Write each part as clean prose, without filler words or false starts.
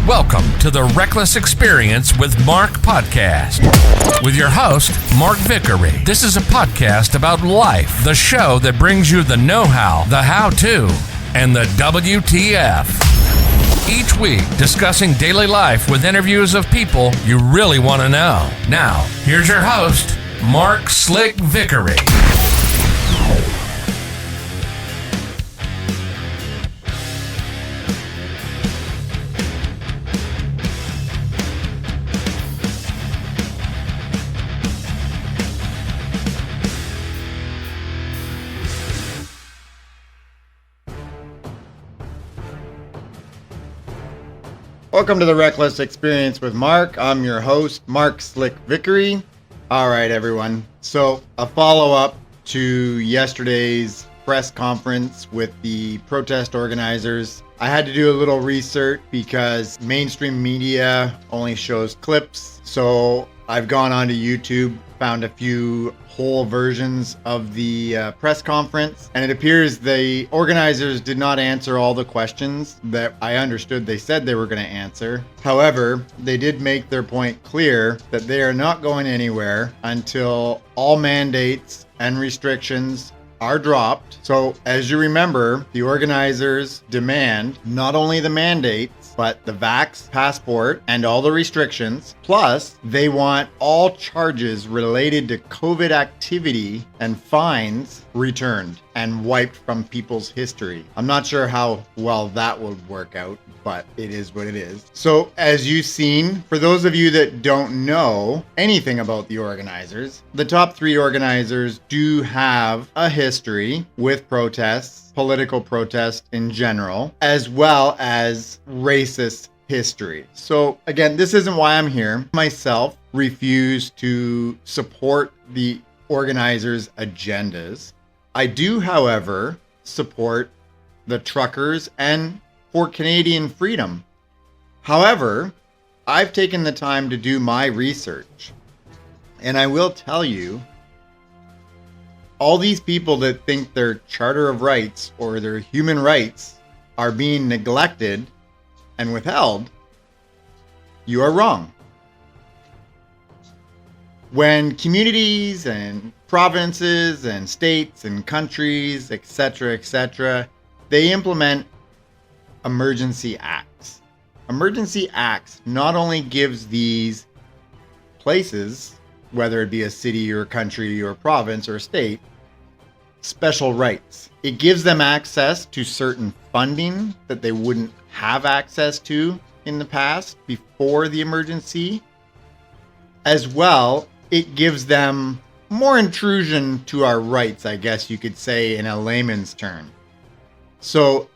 Welcome to the Reckless Experience with Mark podcast with your host, Mark Vickery. This is a podcast about life, the show that brings you the know-how, the how-to, and the WTF. Each week, discussing daily life with interviews of people you really want to know. Now, here's your host, Mark Slick Vickery. Welcome to the Reckless Experience with Mark. I'm your host, Mark Slick Vickery. All right, everyone. So a follow-up to yesterday's press conference with the protest organizers. I had to do a little research because mainstream media only shows clips. So I've gone onto YouTube, found a few whole versions of the press conference, and it appears the organizers did not answer all the questions that I understood they said they were going to answer. However, they did make their point clear that they are not going anywhere until all mandates and restrictions are dropped. So as you remember, the organizers demand not only the mandates, but the vax passport and all the restrictions. Plus, they want all charges related to COVID activity and fines returned and wiped from people's history. I'm not sure how well that would work out, but it is what it is. So as you've seen, for those of you that don't know anything about the organizers, the top three organizers do have a history with protests, political protest in general, as well as racist history. So again, this isn't why I'm here. Myself refuse to support the organizers' agendas. I do, however, support the truckers and for Canadian freedom. However, I've taken the time to do my research, and I will tell you, all these people that think their Charter of Rights or their human rights are being neglected and withheld, you are wrong. When communities and provinces and states and countries, etc., they implement emergency acts. Emergency acts not only gives these places, whether it be a city or a country or a province or a state, special rights. It gives them access to certain funding that they wouldn't have access to in the past before the emergency. As well, it gives them more intrusion to our rights, I guess you could say in a layman's term. So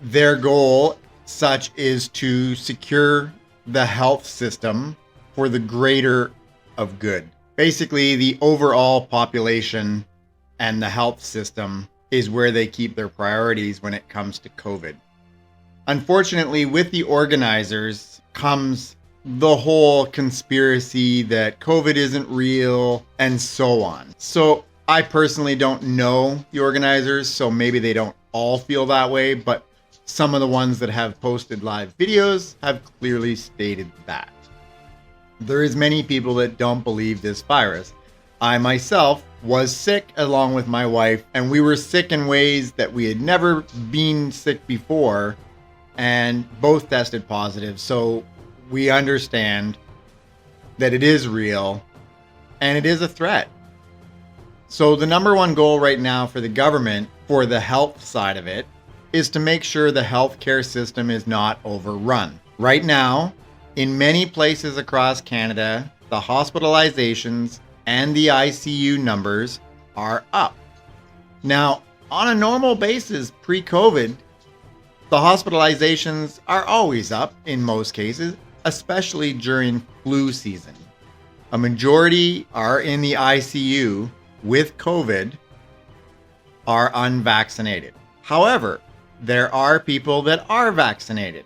their goal such is to secure the health system for the greater of good. Basically, the overall population and the health system is where they keep their priorities when it comes to COVID. Unfortunately, with the organizers comes the whole conspiracy that COVID isn't real and so on. So I personally don't know the organizers, so maybe they don't all feel that way, but some of the ones that have posted live videos have clearly stated that. There is many people that don't believe this virus. I myself was sick along with my wife, and we were sick in ways that we had never been sick before, and both tested positive. So we understand that it is real and it is a threat. So the number one goal right now for the government, for the health side of it, is to make sure the healthcare system is not overrun. Right now, in many places across Canada, the hospitalizations and the ICU numbers are up. Now, on a normal basis, pre-COVID, the hospitalizations are always up in most cases, especially during flu season. A majority are in the ICU with COVID are unvaccinated. However, there are people that are vaccinated.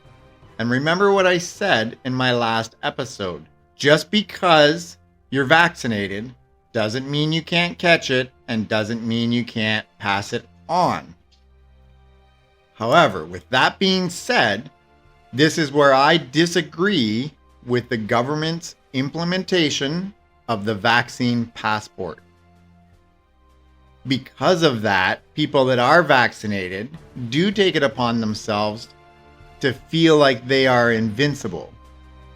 And remember what I said in my last episode. Just because you're vaccinated doesn't mean you can't catch it and doesn't mean you can't pass it on. However, with that being said, This is where I disagree with the government's implementation of the vaccine passport. Because of that, people that are vaccinated do take it upon themselves to feel like they are invincible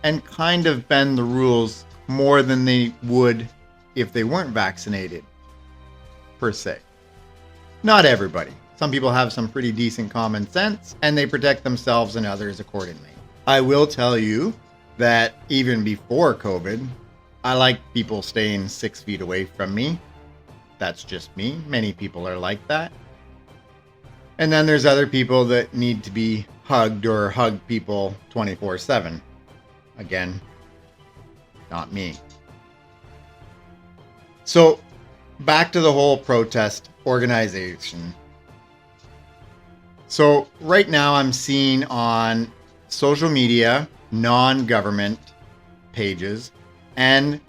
and kind of bend the rules more than they would if they weren't vaccinated, per se. Not everybody. Some people have some pretty decent common sense and they protect themselves and others accordingly. I will tell you that even before COVID, I like people staying 6 feet away from me. That's just me. Many people are like that. And then there's other people that need to be hugged or hug people 24/7. Again, not me. So back to the whole protest organization. So right now I'm seeing on social media, non-government pages and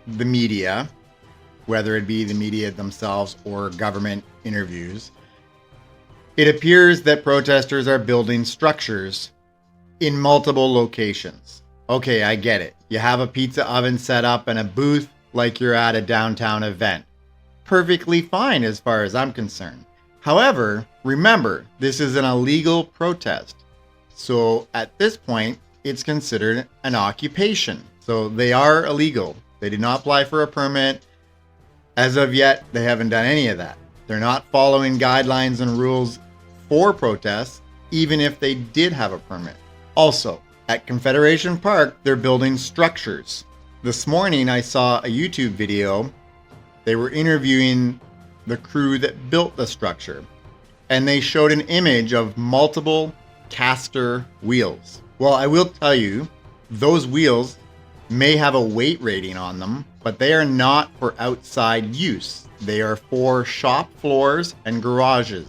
the media, whether it be the media themselves or government interviews, it appears that protesters are building structures in multiple locations. Okay, I get it. You have a pizza oven set up and a booth like you're at a downtown event. Perfectly fine as far as I'm concerned. However, remember, this is an illegal protest. So at this point, it's considered an occupation. So they are illegal. They did not apply for a permit. As of yet, they haven't done any of that. They're not following guidelines and rules for protests, even if they did have a permit. Also, at Confederation Park, they're building structures. This morning, I saw a YouTube video. They were interviewing the crew that built the structure, and they showed an image of multiple caster wheels. Well, I will tell you, those wheels may have a weight rating on them, but they are not for outside use. They are for shop floors and garages.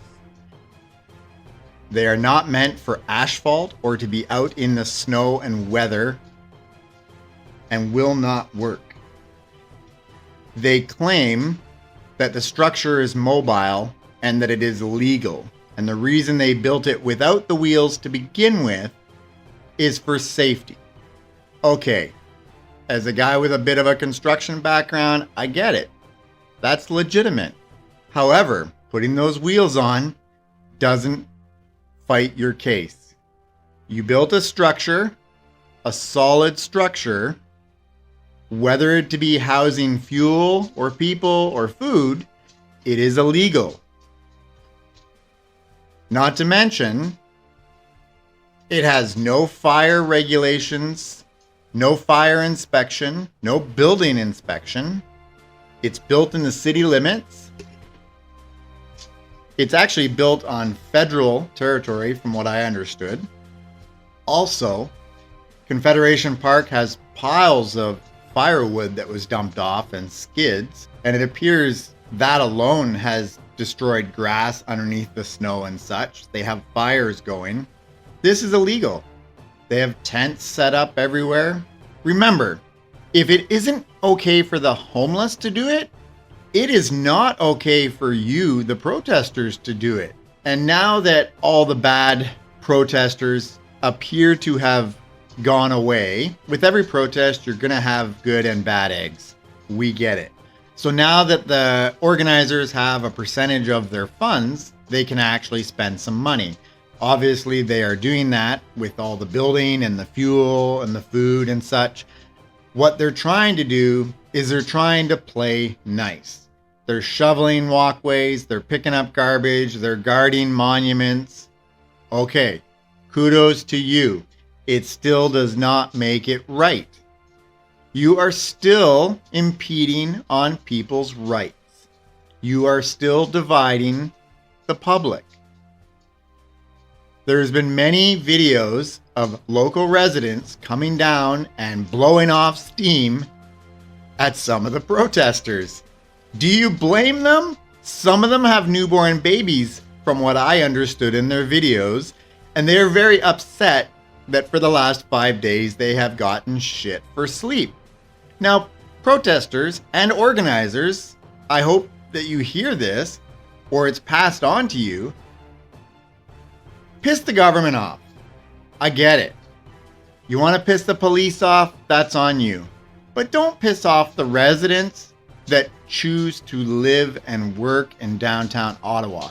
They are not meant for asphalt or to be out in the snow and weather and will not work. They claim that the structure is mobile and that it is legal. And the reason they built it without the wheels to begin with is for safety. Okay, as a guy with a bit of a construction background, I get it. That's legitimate. However, putting those wheels on doesn't fight your case. You built a structure, a solid structure, whether it to be housing fuel or people or food, it is illegal. Not to mention, it has no fire regulations, no fire inspection, no building inspection. It's built in the city limits. It's actually built on federal territory, from what I understood. Also, Confederation Park has piles of firewood that was dumped off and skids, and it appears that alone has destroyed grass underneath the snow and such. They have fires going. This is illegal. They have tents set up everywhere. Remember, if it isn't okay for the homeless to do it, it is not okay for you, the protesters, to do it. And now that all the bad protesters appear to have gone away, with every protest, you're going to have good and bad eggs. We get it. So now that the organizers have a percentage of their funds, they can actually spend some money. Obviously, they are doing that with all the building and the fuel and the food and such. What they're trying to do is they're trying to play nice. They're shoveling walkways, they're picking up garbage, they're guarding monuments. Okay, kudos to you. It still does not make it right. You are still impeding on people's rights. You are still dividing the public. There's been many videos of local residents coming down and blowing off steam at some of the protesters. Do you blame them? Some of them have newborn babies, from what I understood in their videos, and they are very upset that for the last 5 days they have gotten shit for sleep. Now, protesters and organizers, I hope that you hear this, or it's passed on to you. Piss the government off. I get it. You want to piss the police off? That's on you. But don't piss off the residents that choose to live and work in downtown Ottawa.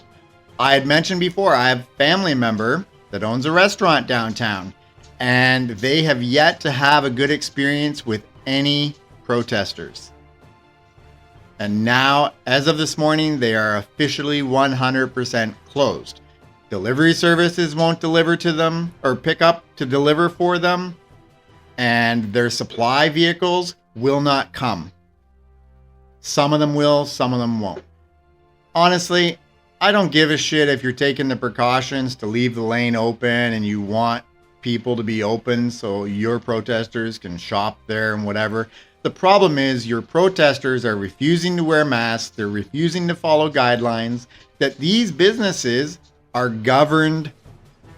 I had mentioned before, I have a family member that owns a restaurant downtown, and they have yet to have a good experience with any protesters. And now, as of this morning, they are officially 100% closed. Delivery services won't deliver to them or pick up to deliver for them, and their supply vehicles will not come. Some of them will, some of them won't. Honestly, I don't give a shit if you're taking the precautions to leave the lane open and you want people to be open so your protesters can shop there and whatever. The problem is your protesters are refusing to wear masks, they're refusing to follow guidelines that these businesses are governed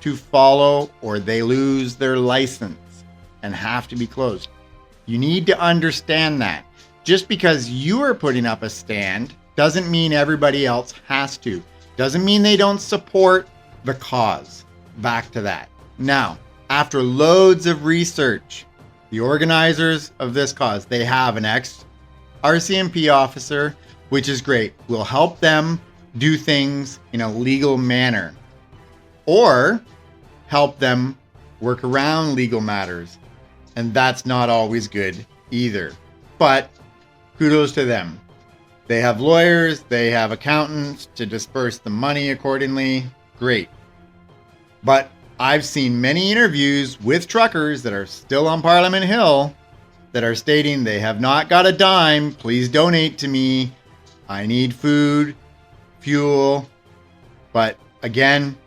to follow, or they lose their license and have to be closed. You need to understand that. Just because you are putting up a stand doesn't mean everybody else has to. Doesn't mean they don't support the cause. Back to that. Now, after loads of research, the organizers of this cause, they have an ex-RCMP officer, which is great. Will help them do things in a legal manner, or help them work around legal matters. And that's not always good either. But kudos to them. They have lawyers, they have accountants to disperse the money accordingly. Great. But I've seen many interviews with truckers that are still on Parliament Hill that are stating they have not got a dime. Please donate to me. I need food, fuel. But again,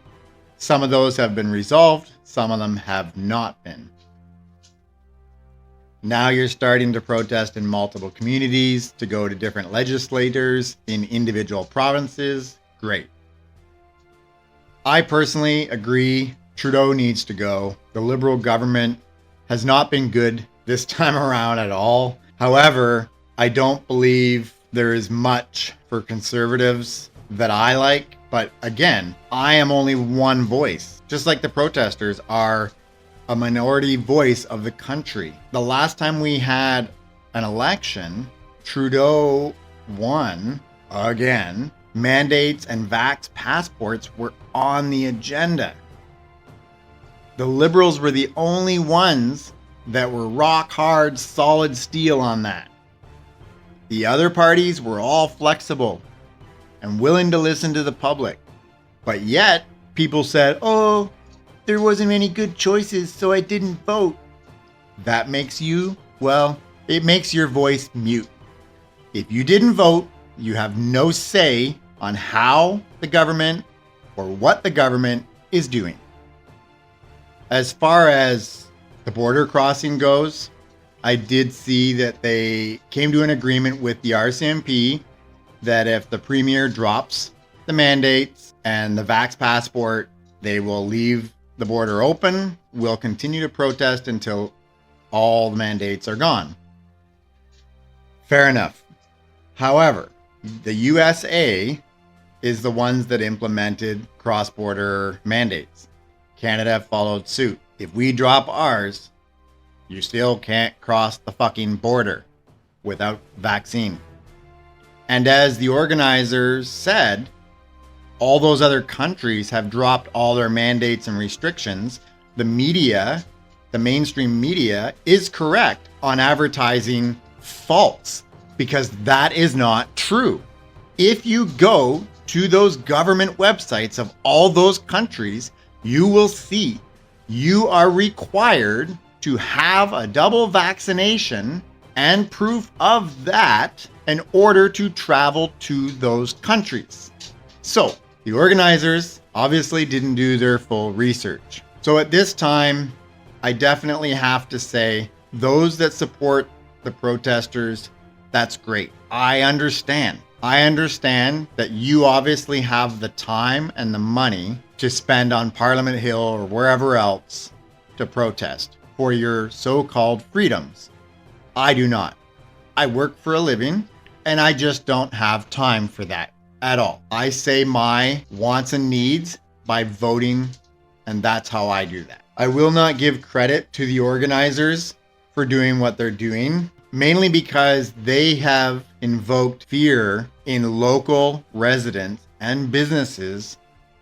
some of those have been resolved. Some of them have not been. Now you're starting to protest in multiple communities, to go to different legislators in individual provinces. Great. I personally agree Trudeau needs to go. The Liberal government has not been good this time around at all. However, I don't believe there is much for Conservatives that I like. But again, I am only one voice, just like the protesters are a minority voice of the country. The last time we had an election, Trudeau won again. Mandates and vax passports were on the agenda. The Liberals were the only ones that were rock hard, solid steel on that. The other parties were all flexible and willing to listen to the public. But yet, people said, oh, there wasn't any good choices, so I didn't vote. That makes you, well, it makes your voice mute. If you didn't vote, you have no say on how the government or what the government is doing. As far as the border crossing goes, I did see that they came to an agreement with the RCMP that if the Premier drops the mandates and the vax passport, they will leave the border open. We'll continue to protest until all the mandates are gone. Fair enough. However, the USA is the ones that implemented cross-border mandates. Canada followed suit. If we drop ours, you still can't cross the fucking border without vaccine. And as the organizers said, all those other countries have dropped all their mandates and restrictions. The media, the mainstream media, is correct on advertising false, because that is not true. If you go to those government websites of all those countries, you will see you are required to have a double vaccination and proof of that in order to travel to those countries. So the organizers obviously didn't do their full research. So at this time, I definitely have to say, those that support the protesters, that's great. I understand. I understand that you obviously have the time and the money to spend on Parliament Hill or wherever else to protest for your so-called freedoms. I do not. I work for a living, and I just don't have time for that at all. I say my wants and needs by voting, and that's how I do that. I will not give credit to the organizers for doing what they're doing, mainly because they have invoked fear in local residents and businesses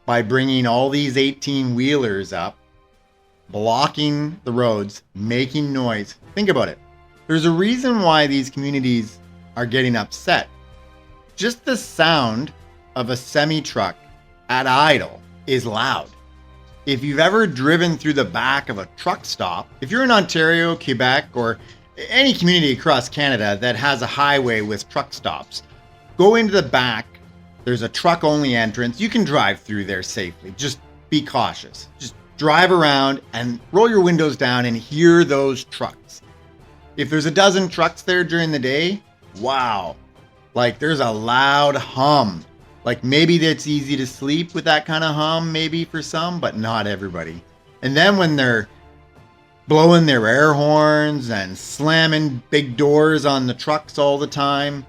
by bringing all these 18-wheelers up, blocking the roads, making noise. Think about it. There's a reason why these communities are getting upset. Just the sound of a semi-truck at idle is loud. If you've ever driven through the back of a truck stop, if you're in Ontario, Quebec, or any community across Canada that has a highway with truck stops, go into the back. There's a truck-only entrance. You can drive through there safely. Just be cautious. Just drive around and roll your windows down and hear those trucks. If there's a dozen trucks there during the day, wow. Like there's a loud hum. Like maybe that's easy to sleep with that kind of hum, maybe for some, but not everybody. And then when they're blowing their air horns and slamming big doors on the trucks all the time,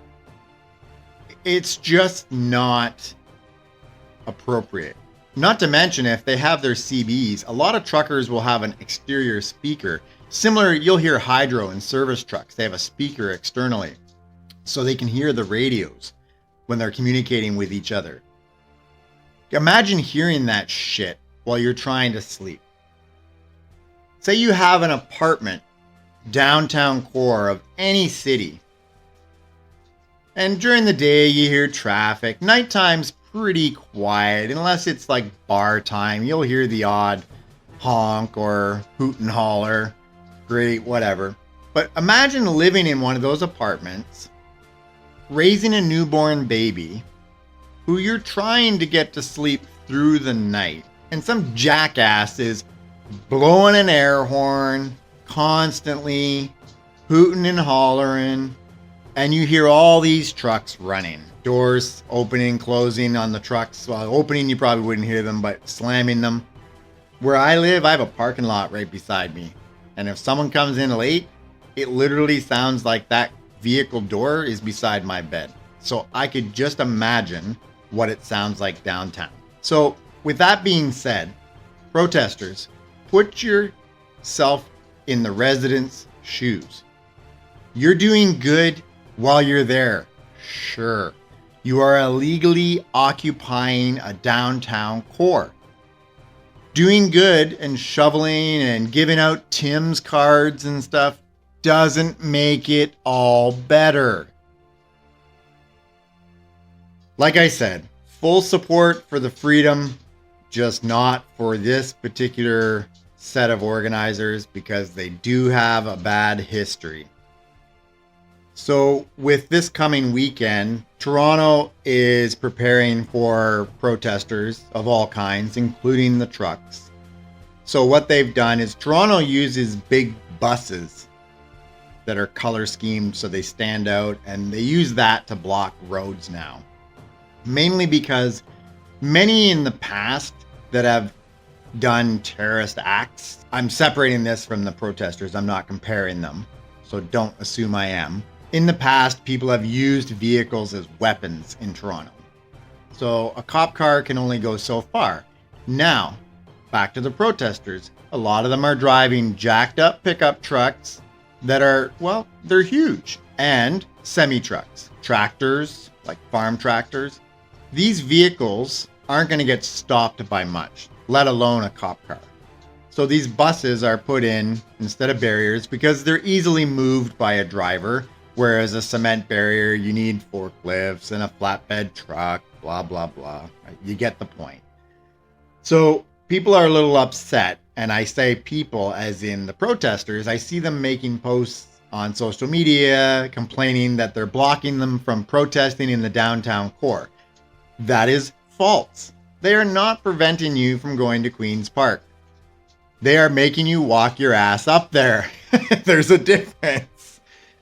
it's just not appropriate. Not to mention, if they have their CBs, a lot of truckers will have an exterior speaker. Similar, you'll hear hydro in service trucks. They have a speaker externally so they can hear the radios when they're communicating with each other. Imagine hearing that shit while you're trying to sleep. Say you have an apartment downtown core of any city, and during the day you hear traffic. Nighttime's pretty quiet, unless it's like bar time. You'll hear the odd honk or hoot and holler. Great, whatever. But imagine living in one of those apartments, raising a newborn baby who you're trying to get to sleep through the night, and some jackass is blowing an air horn constantly, hooting and hollering, and you hear all these trucks running, doors opening, closing on the trucks. Well, opening you probably wouldn't hear them, but slamming them. Where I live, I have a parking lot right beside me, and if someone comes in late, it literally sounds like that vehicle door is beside my bed. So I could just imagine what it sounds like downtown. So with that being said, protesters, put yourself in the residents' shoes. You're doing good while you're there. Sure. You are illegally occupying a downtown core. Doing good and shoveling and giving out Tim's cards and stuff doesn't make it all better. Like I said, full support for the freedom, just not for this particular set of organizers because they do have a bad history. So with this coming weekend, Toronto is preparing for protesters of all kinds, including the trucks. So what they've done is Toronto uses big buses that are color schemed so they stand out, and they use that to block roads now. Mainly because many in the past that have done terrorist acts, I'm separating this from the protesters, I'm not comparing them, so don't assume I am. In the past, people have used vehicles as weapons in Toronto. So a cop car can only go so far. Now, back to the protesters. A lot of them are driving jacked up pickup trucks that are, well, they're huge, and semi-trucks, tractors, like farm tractors. These vehicles aren't going to get stopped by much, let alone a cop car. So these buses are put in instead of barriers because they're easily moved by a driver, whereas a cement barrier, you need forklifts and a flatbed truck, blah, blah, blah. You get the point. So people are a little upset. And I say people as in the protesters. I see them making posts on social media complaining that they're blocking them from protesting in the downtown core. That is false. They are not preventing you from going to Queen's Park. They are making you walk your ass up there. There's a difference.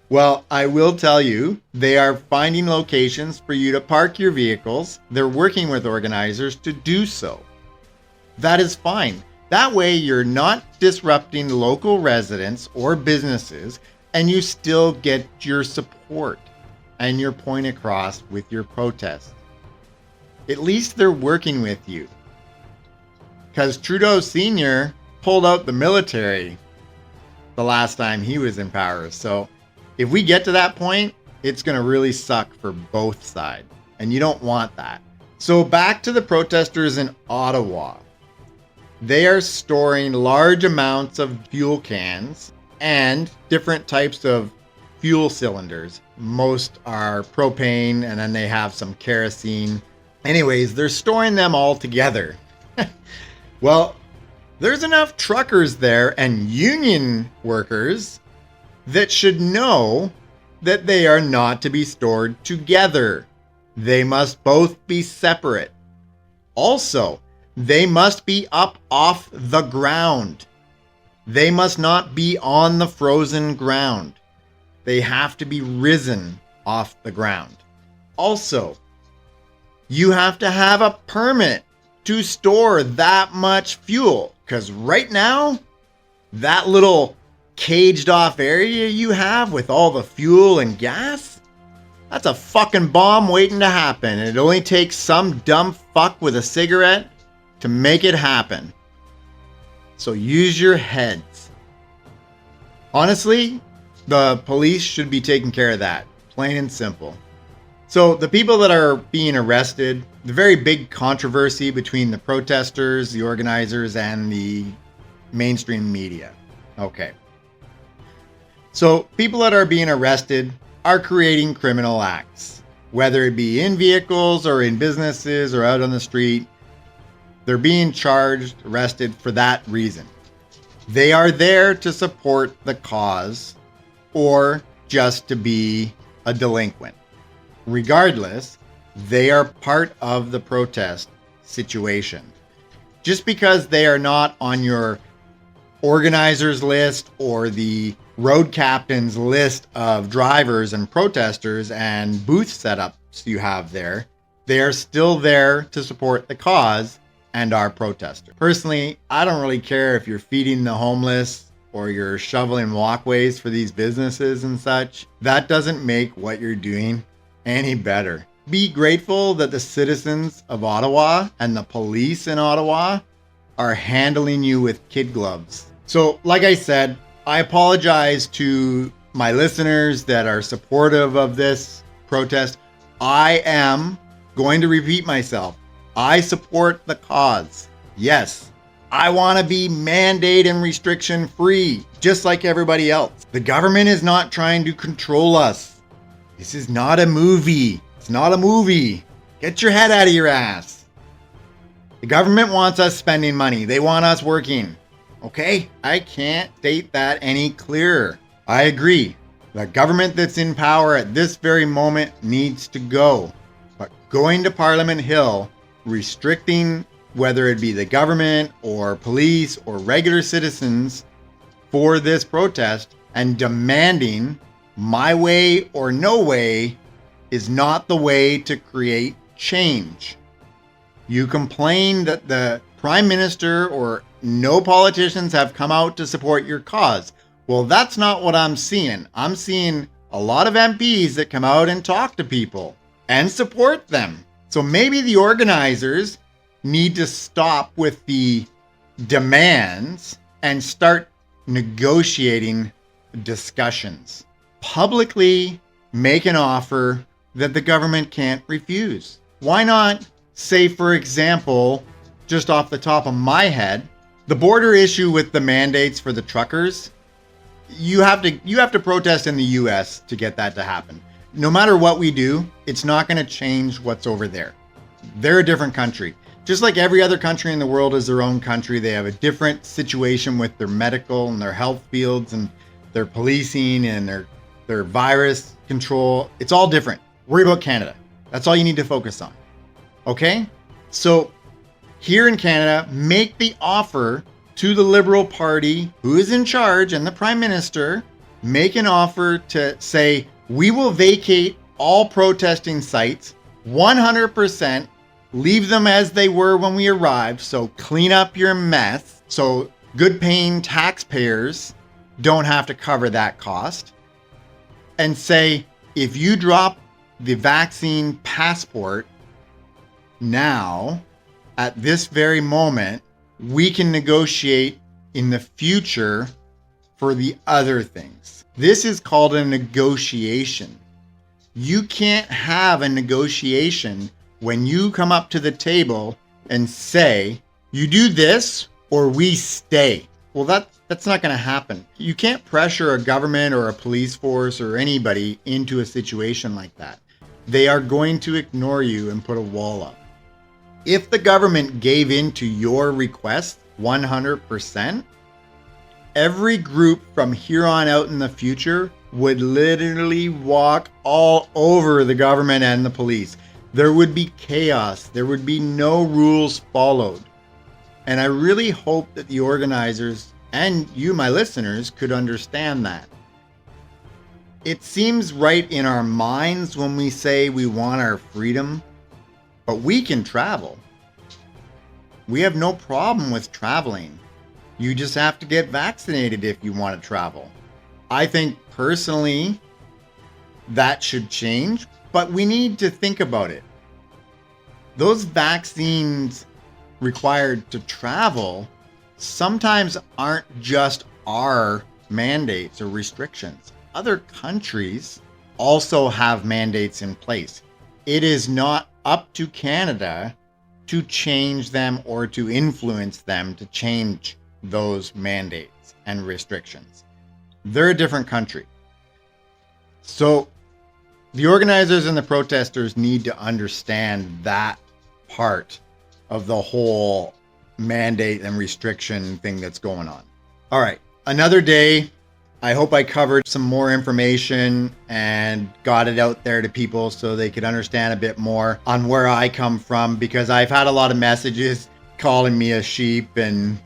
Well, I will tell you, they are finding locations for you to park your vehicles. They're working with organizers to do so. That is fine. That way you're not disrupting local residents or businesses, and you still get your support and your point across with your protest. At least they're working with you. Because Trudeau Sr., pulled out the military the last time he was in power. So if we get to that point, it's going to really suck for both sides. And you don't want that. So back to the protesters in Ottawa. They are storing large amounts of fuel cans and different types of fuel cylinders. Most are propane, and then they have some kerosene. Anyways, they're storing them all together. Well, there's enough truckers there and union workers that should know that they are not to be stored together. They must both be separate. Also, they must be up off the ground. They must not be on the frozen ground. They have to be risen off the ground. Also, you have to have a permit to store that much fuel. Because right now, that little caged off area you have with all the fuel and gas, that's a fucking bomb waiting to happen. And it only takes some dumb fuck with a cigarette to make it happen. So use your heads. Honestly, the police should be taking care of that. Plain and simple. So the people that are being arrested, the very big controversy between the protesters, the organizers, and the mainstream media. Okay. So people that are being arrested are creating criminal acts, whether it be in vehicles or in businesses or out on the street. They're being charged, arrested for that reason. They are there to support the cause or just to be a delinquent. Regardless, they are part of the protest situation. Just because they are not on your organizers list or the road captain's list of drivers and protesters and booth setups you have there, they are still there to support the cause and our protesters. Personally, I don't really care if you're feeding the homeless or you're shoveling walkways for these businesses and such. That doesn't make what you're doing any better. Be grateful that the citizens of Ottawa and the police in Ottawa are handling you with kid gloves. So, like I said, I apologize to my listeners that are supportive of this protest. I am going to repeat myself. I support the cause. Yes, I want to be mandate and restriction free, just like everybody else. The government is not trying to control us. This is not a movie. It's not a movie. Get your head out of your ass. The government wants us spending money. They want us working. Okay? I can't state that any clearer. I agree. The government that's in power at this very moment needs to go. But going to Parliament Hill, restricting whether it be the government or police or regular citizens for this protest and demanding my way or no way is not the way to create change. You complain that the Prime Minister or no politicians have come out to support your cause. Well, that's not what I'm seeing. I'm seeing a lot of MPs that come out and talk to people and support them. So maybe the organizers need to stop with the demands and start negotiating discussions. Publicly make an offer that the government can't refuse. Why not say, for example, just off the top of my head, the border issue with the mandates for the truckers, you have to protest in the US to get that to happen. No matter what we do, it's not going to change what's over there. They're a different country. Just like every other country in the world is their own country, they have a different situation with their medical and their health fields and their policing and their virus control. It's all different. Worry about Canada. That's all you need to focus on. Okay? So here in Canada, make the offer to the Liberal Party, who is in charge, and the Prime Minister, make an offer to say, we will vacate all protesting sites, 100%, leave them as they were when we arrived, so clean up your mess, so good paying taxpayers don't have to cover that cost, and say, if you drop the vaccine passport now, at this very moment, we can negotiate in the future for the other things. This is called a negotiation. You can't have a negotiation when you come up to the table and say, you do this or we stay. Well, that's not going to happen. You can't pressure a government or a police force or anybody into a situation like that. They are going to ignore you and put a wall up. If the government gave in to your request 100%, every group from here on out in the future would literally walk all over the government and the police. There would be chaos. There would be no rules followed. And I really hope that the organizers and you, my listeners, could understand that. It seems right in our minds when we say we want our freedom, but we can travel. We have no problem with traveling. You just have to get vaccinated if you want to travel. I think personally that should change, but we need to think about it. Those vaccines required to travel sometimes aren't just our mandates or restrictions. Other countries also have mandates in place. It is not up to Canada to change them or to influence them to change those mandates and restrictions. They're a different country. So the organizers and the protesters need to understand that part of the whole mandate and restriction thing that's going on. All right, another day. I hope I covered some more information and got it out there to people so they could understand a bit more on where I come from, because I've had a lot of messages calling me a sheep and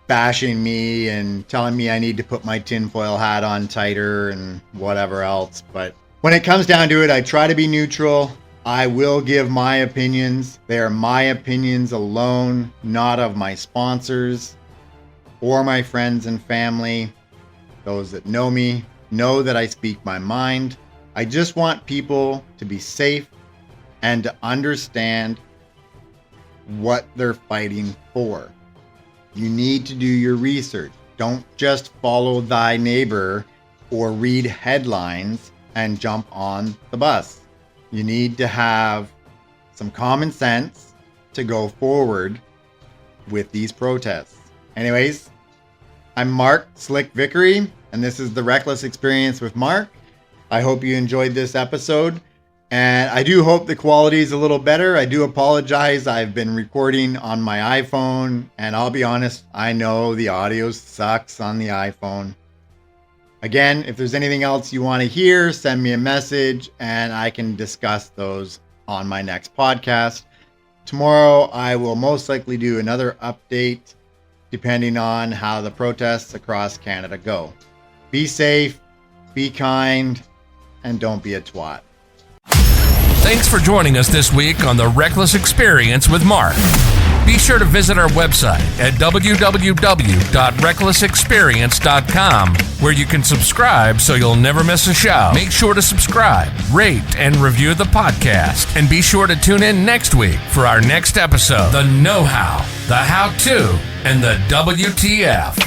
bashing me and telling me I need to put my tinfoil hat on tighter and whatever else. But when it comes down to it, I try to be neutral. I will give my opinions. They are my opinions alone, not of my sponsors or my friends and family. Those that know me know that I speak my mind. I just want people to be safe and to understand what they're fighting for. You need to do your research. Don't just follow thy neighbor or read headlines and jump on the bus. You need to have some common sense to go forward with these protests. Anyways, I'm Mark Slick Vickery, and this is the Reckless Experience with Mark. I hope you enjoyed this episode, and I do hope the quality is a little better. I do apologize. I've been recording on my iPhone, and I'll be honest, I know the audio sucks on the iPhone. Again, if there's anything else you want to hear, send me a message, and I can discuss those on my next podcast. Tomorrow, I will most likely do another update depending on how the protests across Canada go. Be safe, be kind, and don't be a twat. Thanks for joining us this week on The Reckless Experience with Mark. Be sure to visit our website at www.recklessexperience.com, where you can subscribe so you'll never miss a show. Make sure to subscribe, rate, and review the podcast. And be sure to tune in next week for our next episode, The Know-How, The How-To, and the WTF.